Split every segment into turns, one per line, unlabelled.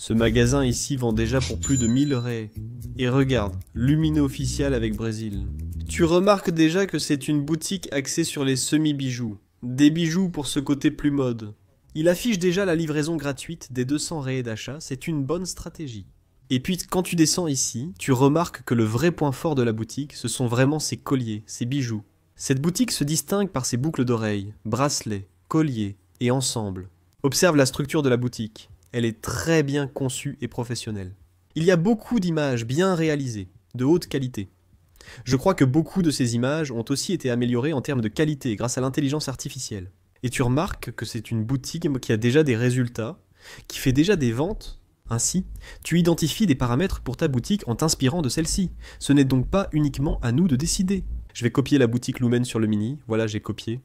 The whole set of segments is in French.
Ce magasin ici vend déjà pour plus de 1000 raies. Et regarde, Lumineux officiel avec Brésil. Tu remarques déjà que c'est une boutique axée sur les semi-bijoux. Des bijoux pour ce côté plus mode. Il affiche déjà la livraison gratuite des 200 raies d'achat, c'est une bonne stratégie. Et puis quand tu descends ici, tu remarques que le vrai point fort de la boutique, ce sont vraiment ses colliers, ses bijoux. Cette boutique se distingue par ses boucles d'oreilles, bracelets, colliers et ensembles. Observe la structure de la boutique. Elle est très bien conçue et professionnelle. Il y a beaucoup d'images bien réalisées, de haute qualité. Je crois que beaucoup de ces images ont aussi été améliorées en termes de qualité grâce à l'intelligence artificielle. Et tu remarques que c'est une boutique qui a déjà des résultats, qui fait déjà des ventes. Ainsi, tu identifies des paramètres pour ta boutique en t'inspirant de celle-ci. Ce n'est donc pas uniquement à nous de décider. Je vais copier la boutique Lumen sur le mini. Voilà, j'ai copié.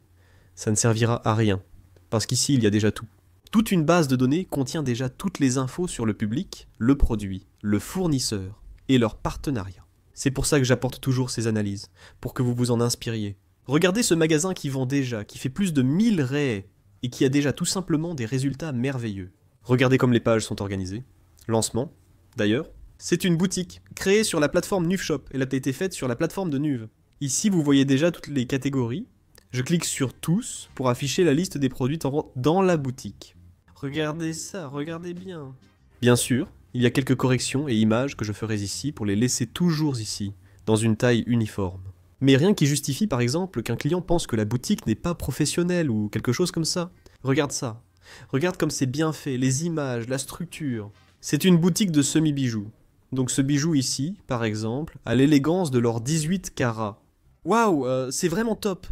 Ça ne servira à rien, parce qu'ici, il y a déjà tout. Toute une base de données contient déjà toutes les infos sur le public, le produit, le fournisseur et leur partenariat. C'est pour ça que j'apporte toujours ces analyses, pour que vous vous en inspiriez. Regardez ce magasin qui vend déjà, qui fait plus de 1000 raies et qui a déjà tout simplement des résultats merveilleux. Regardez comme les pages sont organisées. Lancement, d'ailleurs. C'est une boutique créée sur la plateforme NuveShop. Elle a été faite sur la plateforme de Nuve. Ici, vous voyez déjà toutes les catégories. Je clique sur tous pour afficher la liste des produits en vente dans la boutique. Regardez ça, regardez bien. Bien sûr, il y a quelques corrections et images que je ferai ici pour les laisser toujours ici, dans une taille uniforme. Mais rien qui justifie par exemple qu'un client pense que la boutique n'est pas professionnelle ou quelque chose comme ça. Regarde ça. Regarde comme c'est bien fait, les images, la structure. C'est une boutique de semi-bijoux. Donc ce bijou ici, par exemple, a l'élégance de l'or 18 carats. Waouh, c'est vraiment top,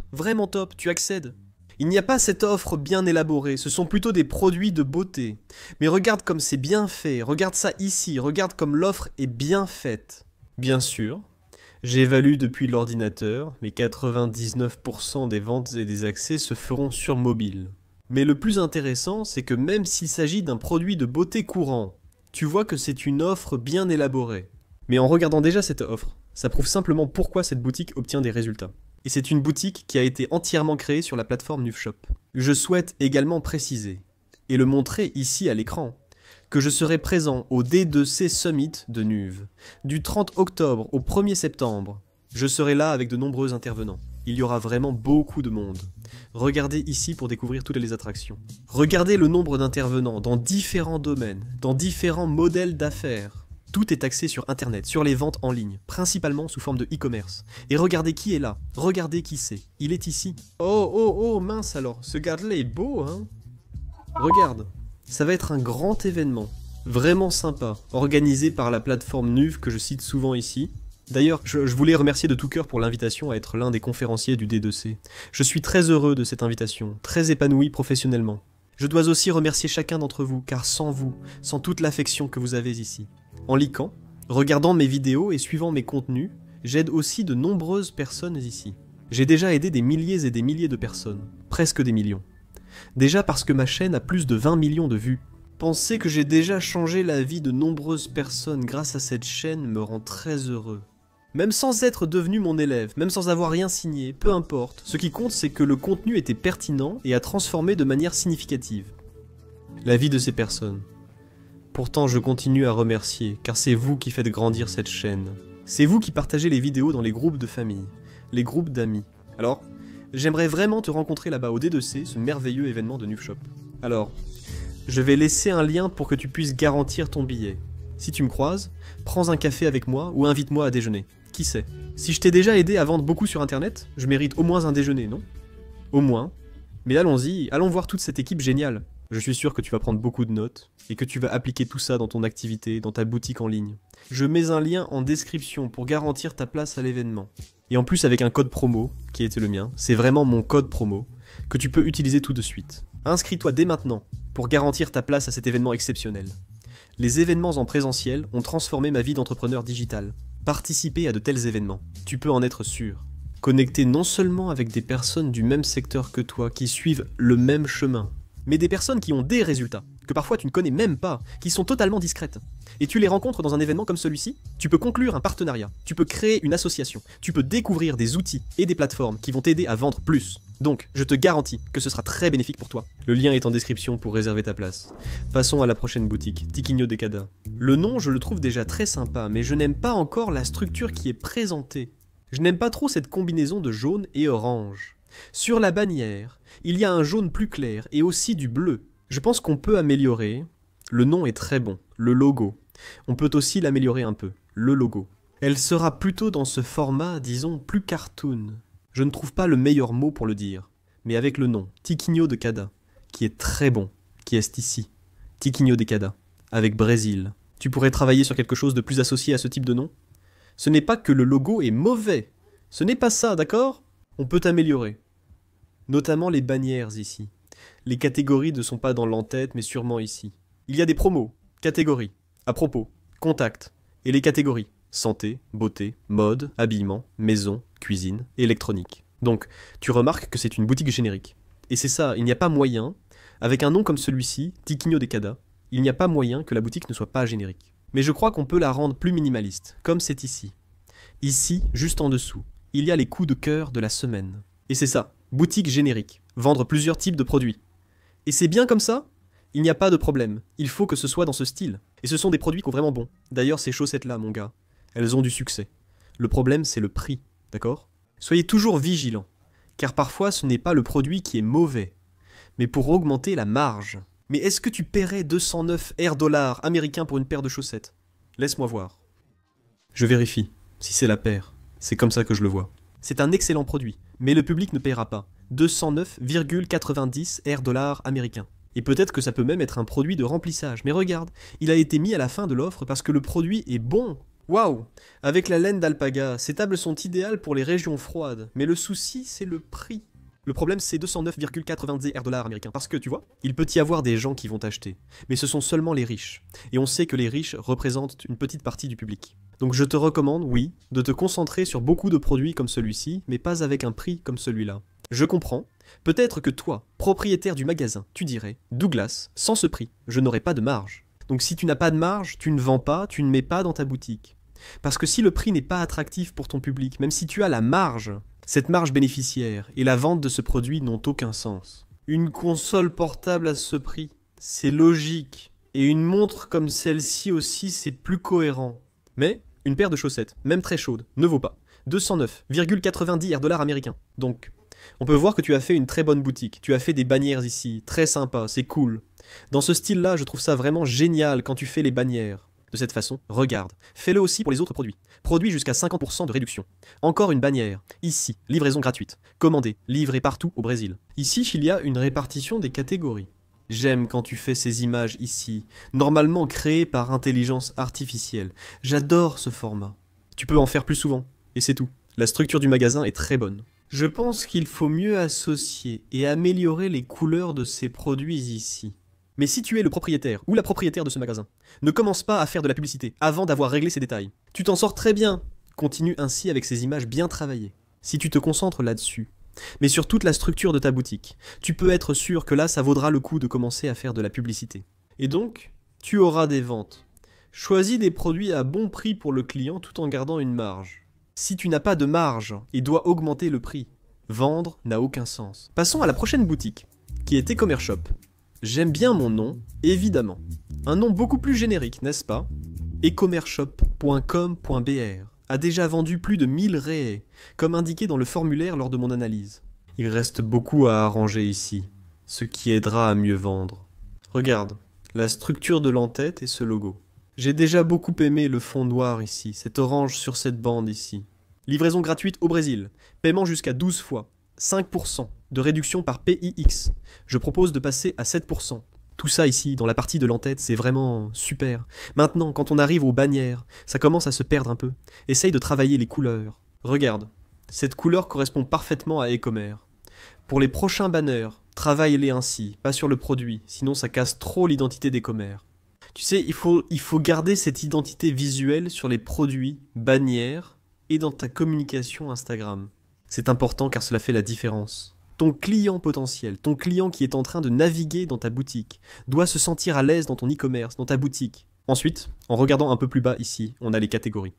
tu accèdes. Il n'y a pas cette offre bien élaborée, ce sont plutôt des produits de beauté. Mais regarde comme c'est bien fait, regarde ça ici, regarde comme l'offre est bien faite. Bien sûr, j'évalue depuis l'ordinateur, mais 99% des ventes et des accès se feront sur mobile. Mais le plus intéressant, c'est que même s'il s'agit d'un produit de beauté courant, tu vois que c'est une offre bien élaborée. Mais en regardant déjà cette offre, ça prouve simplement pourquoi cette boutique obtient des résultats. Et c'est une boutique qui a été entièrement créée sur la plateforme NuveShop. Je souhaite également préciser, et le montrer ici à l'écran, que je serai présent au D2C Summit de Nuve, du 30 octobre au 1er septembre. Je serai là avec de nombreux intervenants. Il y aura vraiment beaucoup de monde. Regardez ici pour découvrir toutes les attractions. Regardez le nombre d'intervenants dans différents domaines, dans différents modèles d'affaires. Tout est axé sur Internet, sur les ventes en ligne, principalement sous forme de e-commerce. Et regardez qui est là, regardez qui c'est. Il est ici. Oh, mince alors, ce gars-là est beau, hein? Regarde, ça va être un grand événement, vraiment sympa, organisé par la plateforme Nuve que je cite souvent ici. D'ailleurs, je voulais remercier de tout cœur pour l'invitation à être l'un des conférenciers du D2C. Je suis très heureux de cette invitation, très épanoui professionnellement. Je dois aussi remercier chacun d'entre vous, car sans vous, sans toute l'affection que vous avez ici. En likant, regardant mes vidéos et suivant mes contenus, j'aide aussi de nombreuses personnes ici. J'ai déjà aidé des milliers et des milliers de personnes, presque des millions. Déjà parce que ma chaîne a plus de 20 millions de vues. Penser que j'ai déjà changé la vie de nombreuses personnes grâce à cette chaîne me rend très heureux. Même sans être devenu mon élève, même sans avoir rien signé, peu importe, ce qui compte c'est que le contenu était pertinent et a transformé de manière significative la vie de ces personnes. Pourtant je continue à remercier, car c'est vous qui faites grandir cette chaîne. C'est vous qui partagez les vidéos dans les groupes de famille, les groupes d'amis. Alors, j'aimerais vraiment te rencontrer là-bas au D2C, ce merveilleux événement de NuveShop. Alors, je vais laisser un lien pour que tu puisses garantir ton billet. Si tu me croises, prends un café avec moi ou invite-moi à déjeuner. Qui sait? Si je t'ai déjà aidé à vendre beaucoup sur internet, je mérite au moins un déjeuner, non? Au moins. Mais allons-y, allons voir toute cette équipe géniale. Je suis sûr que tu vas prendre beaucoup de notes et que tu vas appliquer tout ça dans ton activité, dans ta boutique en ligne. Je mets un lien en description pour garantir ta place à l'événement. Et en plus avec un code promo, qui était le mien, c'est vraiment mon code promo, que tu peux utiliser tout de suite. Inscris-toi dès maintenant pour garantir ta place à cet événement exceptionnel. Les événements en présentiel ont transformé ma vie d'entrepreneur digital. Participer à de tels événements, tu peux en être sûr. Connecter non seulement avec des personnes du même secteur que toi, qui suivent le même chemin, mais des personnes qui ont des résultats. que parfois tu ne connais même pas, qui sont totalement discrètes. Et tu les rencontres dans un événement comme celui-ci, tu peux conclure un partenariat, tu peux créer une association, tu peux découvrir des outils et des plateformes qui vont t'aider à vendre plus. Donc, je te garantis que ce sera très bénéfique pour toi. Le lien est en description pour réserver ta place. Passons à la prochaine boutique, Tiquinho de Cada. Le nom, je le trouve déjà très sympa, mais je n'aime pas encore la structure qui est présentée. Je n'aime pas trop cette combinaison de jaune et orange. Sur la bannière, il y a un jaune plus clair et aussi du bleu. Je pense qu'on peut améliorer. Le nom est très bon, le logo. On peut aussi l'améliorer un peu, le logo. Elle sera plutôt dans ce format, disons, plus cartoon. Je ne trouve pas le meilleur mot pour le dire, mais avec le nom, Tiquinho de Cada, qui est très bon, qui est ici. Tiquinho de Cada, avec Brésil. Tu pourrais travailler sur quelque chose de plus associé à ce type de nom? Ce n'est pas que le logo est mauvais. Ce n'est pas ça, d'accord? On peut améliorer. Notamment les bannières ici. Les catégories ne sont pas dans l'entête, mais sûrement ici. Il y a des promos, catégories, à propos, contact, et les catégories, santé, beauté, mode, habillement, maison, cuisine, électronique. Donc, tu remarques que c'est une boutique générique. Et c'est ça, il n'y a pas moyen, avec un nom comme celui-ci, Tiquinho de Cada, il n'y a pas moyen que la boutique ne soit pas générique. Mais je crois qu'on peut la rendre plus minimaliste, comme c'est ici. Ici, juste en dessous, il y a les coups de cœur de la semaine. Et c'est ça, boutique générique, vendre plusieurs types de produits. Et c'est bien comme ça? Il n'y a pas de problème, il faut que ce soit dans ce style. Et ce sont des produits qui sont vraiment bons. D'ailleurs, ces chaussettes-là, mon gars, elles ont du succès. Le problème, c'est le prix, d'accord? Soyez toujours vigilants, car parfois ce n'est pas le produit qui est mauvais, mais pour augmenter la marge. Mais est-ce que tu paierais 209 dollars américains pour une paire de chaussettes? Laisse-moi voir. Je vérifie, si c'est la paire. C'est comme ça que je le vois. C'est un excellent produit, mais le public ne paiera pas. 209,90 dollars américains. Et peut-être que ça peut même être un produit de remplissage. Mais regarde, il a été mis à la fin de l'offre parce que le produit est bon. Waouh! Avec la laine d'alpaga, ces tables sont idéales pour les régions froides. Mais le souci, c'est le prix. Le problème, c'est 209,90 dollars américains. Parce que, tu vois, il peut y avoir des gens qui vont acheter. Mais ce sont seulement les riches. Et on sait que les riches représentent une petite partie du public. Donc je te recommande, oui, de te concentrer sur beaucoup de produits comme celui-ci, mais pas avec un prix comme celui-là. Je comprends. Peut-être que toi, propriétaire du magasin, tu dirais « Douglas, sans ce prix, je n'aurai pas de marge. » Donc si tu n'as pas de marge, tu ne vends pas, tu ne mets pas dans ta boutique. Parce que si le prix n'est pas attractif pour ton public, même si tu as la marge, cette marge bénéficiaire et la vente de ce produit n'ont aucun sens. Une console portable à ce prix, c'est logique. Et une montre comme celle-ci aussi, c'est plus cohérent. Mais une paire de chaussettes, même très chaude, ne vaut pas 209,90 dollars américains. Donc, on peut voir que tu as fait une très bonne boutique. Tu as fait des bannières ici, très sympa, c'est cool. Dans ce style-là, je trouve ça vraiment génial quand tu fais les bannières. De cette façon, regarde. Fais-le aussi pour les autres produits. Produits jusqu'à 50% de réduction. Encore une bannière. Ici, livraison gratuite. Commandée, livrée partout au Brésil. Ici, il y a une répartition des catégories. J'aime quand tu fais ces images ici, normalement créées par intelligence artificielle. J'adore ce format. Tu peux en faire plus souvent, et c'est tout. La structure du magasin est très bonne. Je pense qu'il faut mieux associer et améliorer les couleurs de ces produits ici. Mais si tu es le propriétaire ou la propriétaire de ce magasin, ne commence pas à faire de la publicité avant d'avoir réglé ces détails. Tu t'en sors très bien. Continue ainsi avec ces images bien travaillées. Si tu te concentres là-dessus, mais sur toute la structure de ta boutique, tu peux être sûr que là, ça vaudra le coup de commencer à faire de la publicité. Et donc, tu auras des ventes. Choisis des produits à bon prix pour le client tout en gardant une marge. Si tu n'as pas de marge et dois augmenter le prix, vendre n'a aucun sens. Passons à la prochaine boutique, qui est E-Commerce Shop. J'aime bien mon nom, évidemment. Un nom beaucoup plus générique, n'est-ce pas? e-commerceshop.com.br a déjà vendu plus de 1000 réés, comme indiqué dans le formulaire lors de mon analyse. Il reste beaucoup à arranger ici, ce qui aidera à mieux vendre. Regarde, la structure de l'entête et ce logo. J'ai déjà beaucoup aimé le fond noir ici, cet orange sur cette bande ici. Livraison gratuite au Brésil, paiement jusqu'à 12 fois, 5% de réduction par PIX. Je propose de passer à 7%. Tout ça ici, dans la partie de l'entête, c'est vraiment super. Maintenant, quand on arrive aux bannières, ça commence à se perdre un peu. Essaye de travailler les couleurs. Regarde, cette couleur correspond parfaitement à E-Commerce. Pour les prochains banners, travaille-les ainsi, pas sur le produit, sinon ça casse trop l'identité d'E-Commerce. Tu sais, il faut garder cette identité visuelle sur les produits, bannières et dans ta communication Instagram. C'est important car cela fait la différence. Ton client potentiel, ton client qui est en train de naviguer dans ta boutique, doit se sentir à l'aise dans ton e-commerce, dans ta boutique. Ensuite, en regardant un peu plus bas ici, on a les catégories.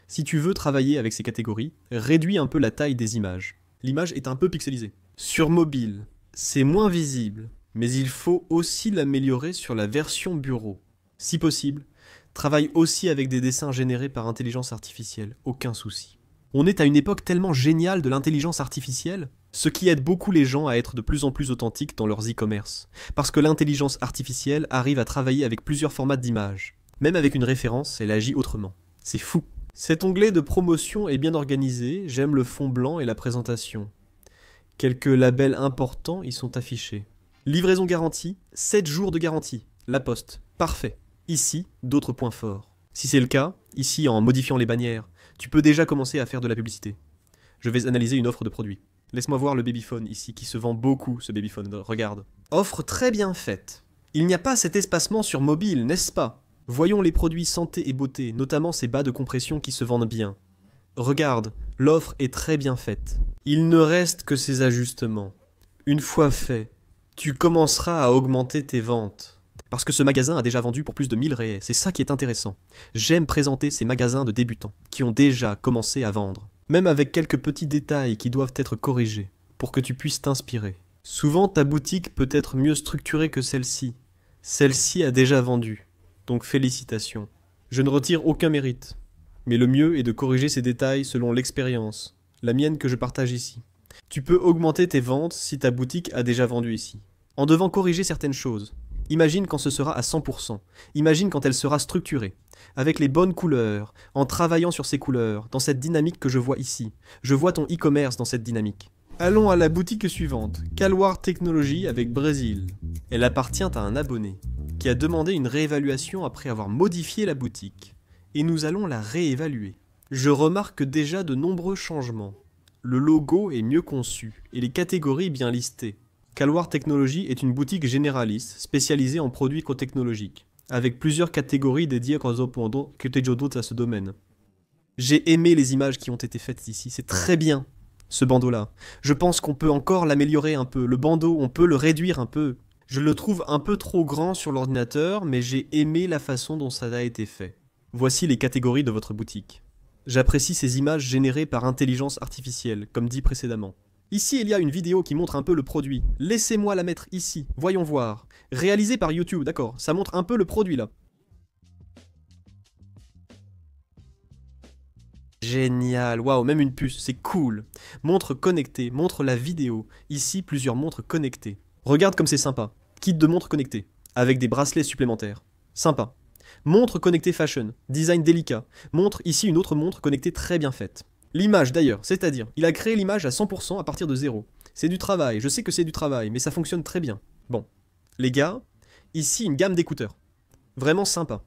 Si tu veux travailler avec ces catégories, réduis un peu la taille des images. L'image est un peu pixelisée. Sur mobile, c'est moins visible, mais il faut aussi l'améliorer sur la version bureau. Si possible, travaille aussi avec des dessins générés par intelligence artificielle, aucun souci. On est à une époque tellement géniale de l'intelligence artificielle, ce qui aide beaucoup les gens à être de plus en plus authentiques dans leurs e-commerce, parce que l'intelligence artificielle arrive à travailler avec plusieurs formats d'images. Même avec une référence, elle agit autrement. C'est fou. Cet onglet de promotion est bien organisé, j'aime le fond blanc et la présentation. Quelques labels importants y sont affichés. Livraison garantie, 7 jours de garantie. La Poste, parfait. Ici, d'autres points forts. Si c'est le cas, ici en modifiant les bannières, tu peux déjà commencer à faire de la publicité. Je vais analyser une offre de produit. Laisse-moi voir le babyphone ici, qui se vend beaucoup ce babyphone, regarde. Offre très bien faite. Il n'y a pas cet espacement sur mobile, n'est-ce pas? Voyons les produits santé et beauté, notamment ces bas de compression qui se vendent bien. Regarde, l'offre est très bien faite. Il ne reste que ces ajustements. Une fois fait, tu commenceras à augmenter tes ventes. Parce que ce magasin a déjà vendu pour plus de 1000 réais, c'est ça qui est intéressant. J'aime présenter ces magasins de débutants, qui ont déjà commencé à vendre. Même avec quelques petits détails qui doivent être corrigés, pour que tu puisses t'inspirer. Souvent ta boutique peut être mieux structurée que celle-ci. Celle-ci a déjà vendu. Donc félicitations. Je ne retire aucun mérite. Mais le mieux est de corriger ces détails selon l'expérience, la mienne que je partage ici. Tu peux augmenter tes ventes si ta boutique a déjà vendu ici. En devant corriger certaines choses. Imagine quand ce sera à 100%. Imagine quand elle sera structurée. Avec les bonnes couleurs, en travaillant sur ces couleurs, dans cette dynamique que je vois ici. Je vois ton e-commerce dans cette dynamique. Allons à la boutique suivante, Calwar Technology avec Brésil. Elle appartient à un abonné, qui a demandé une réévaluation après avoir modifié la boutique. Et nous allons la réévaluer. Je remarque déjà de nombreux changements. Le logo est mieux conçu, et les catégories bien listées. Calwar Technology est une boutique généraliste, spécialisée en produits technologiques, avec plusieurs catégories dédiées à ce domaine. J'ai aimé les images qui ont été faites ici, c'est très bien, ce bandeau-là. Je pense qu'on peut encore l'améliorer un peu. Le bandeau, on peut le réduire un peu. Je le trouve un peu trop grand sur l'ordinateur, mais j'ai aimé la façon dont ça a été fait. Voici les catégories de votre boutique. J'apprécie ces images générées par intelligence artificielle, comme dit précédemment. Ici, il y a une vidéo qui montre un peu le produit. Laissez-moi la mettre ici, voyons voir. Réalisée par YouTube, d'accord, ça montre un peu le produit là. Génial, waouh, même une puce, c'est cool. Montre connectée, montre la vidéo. Ici, plusieurs montres connectées. Regarde comme c'est sympa. Kit de montres connectées, avec des bracelets supplémentaires. Sympa. Montre connectée fashion, design délicat. Montre ici une autre montre connectée très bien faite. L'image d'ailleurs, c'est-à-dire, il a créé l'image à 100% à partir de zéro. C'est du travail, je sais que c'est du travail, mais ça fonctionne très bien. Bon, les gars, ici une gamme d'écouteurs. Vraiment sympa.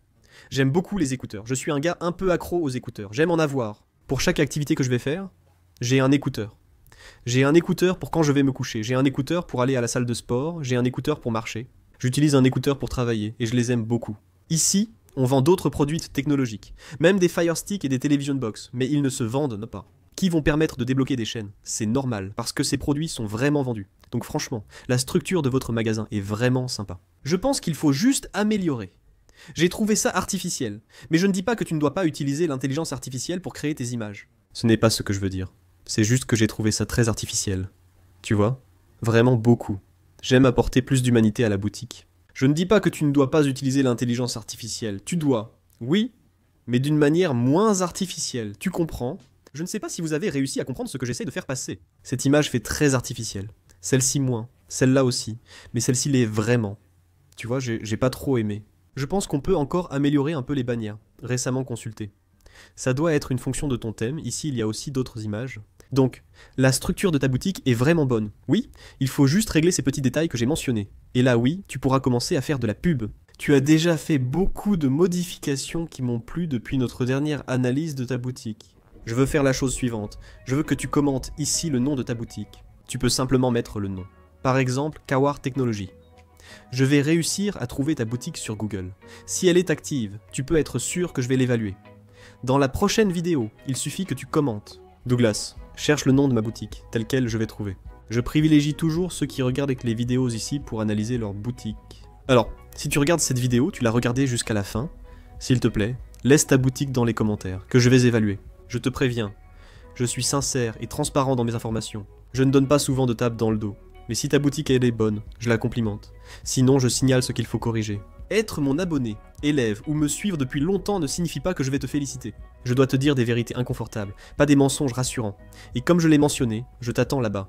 J'aime beaucoup les écouteurs, je suis un gars un peu accro aux écouteurs, j'aime en avoir. Pour chaque activité que je vais faire, j'ai un écouteur. J'ai un écouteur pour quand je vais me coucher, j'ai un écouteur pour aller à la salle de sport, j'ai un écouteur pour marcher. J'utilise un écouteur pour travailler, et je les aime beaucoup. Ici, on vend d'autres produits technologiques, même des Fire Stick et des Television Box, mais ils ne se vendent pas. Qui vont permettre de débloquer des chaînes. C'est normal, parce que ces produits sont vraiment vendus. Donc franchement, la structure de votre magasin est vraiment sympa. Je pense qu'il faut juste améliorer. J'ai trouvé ça artificiel, mais je ne dis pas que tu ne dois pas utiliser l'intelligence artificielle pour créer tes images. Ce n'est pas ce que je veux dire. C'est juste que j'ai trouvé ça très artificiel. Tu vois? Vraiment beaucoup. J'aime apporter plus d'humanité à la boutique. Je ne dis pas que tu ne dois pas utiliser l'intelligence artificielle. Tu dois, oui, mais d'une manière moins artificielle. Tu comprends? Je ne sais pas si vous avez réussi à comprendre ce que j'essaie de faire passer. Cette image fait très artificielle. Celle-ci moins, celle-là aussi, mais celle-ci l'est vraiment. Tu vois, j'ai pas trop aimé. Je pense qu'on peut encore améliorer un peu les bannières, récemment consultées. Ça doit être une fonction de ton thème, ici il y a aussi d'autres images. Donc, la structure de ta boutique est vraiment bonne. Oui, il faut juste régler ces petits détails que j'ai mentionnés. Et là oui, tu pourras commencer à faire de la pub. Tu as déjà fait beaucoup de modifications qui m'ont plu depuis notre dernière analyse de ta boutique. Je veux faire la chose suivante. Je veux que tu commentes ici le nom de ta boutique. Tu peux simplement mettre le nom. Par exemple, Calwar Technology. Je vais réussir à trouver ta boutique sur Google. Si elle est active, tu peux être sûr que je vais l'évaluer. Dans la prochaine vidéo, il suffit que tu commentes. Douglas, cherche le nom de ma boutique, tel quel je vais trouver. Je privilégie toujours ceux qui regardent les vidéos ici pour analyser leur boutique. Alors, si tu regardes cette vidéo, tu l'as regardée jusqu'à la fin, s'il te plaît, laisse ta boutique dans les commentaires, que je vais évaluer. Je te préviens, je suis sincère et transparent dans mes informations. Je ne donne pas souvent de tape dans le dos. Mais si ta boutique elle est bonne, je la complimente. Sinon, je signale ce qu'il faut corriger. Être mon abonné, élève ou me suivre depuis longtemps ne signifie pas que je vais te féliciter. Je dois te dire des vérités inconfortables, pas des mensonges rassurants. Et comme je l'ai mentionné, je t'attends là-bas.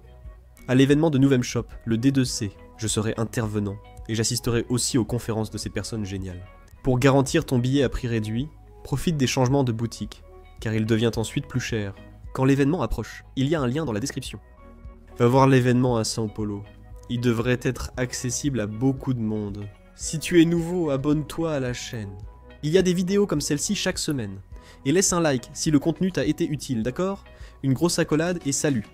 À l'événement de Nouvem Shop, le D2C, je serai intervenant et j'assisterai aussi aux conférences de ces personnes géniales. Pour garantir ton billet à prix réduit, profite des changements de boutique, car il devient ensuite plus cher. Quand l'événement approche, il y a un lien dans la description. Va voir l'événement à São Paulo. Il devrait être accessible à beaucoup de monde. Si tu es nouveau, abonne-toi à la chaîne. Il y a des vidéos comme celle-ci chaque semaine. Et laisse un like si le contenu t'a été utile, d'accord? Une grosse accolade et salut!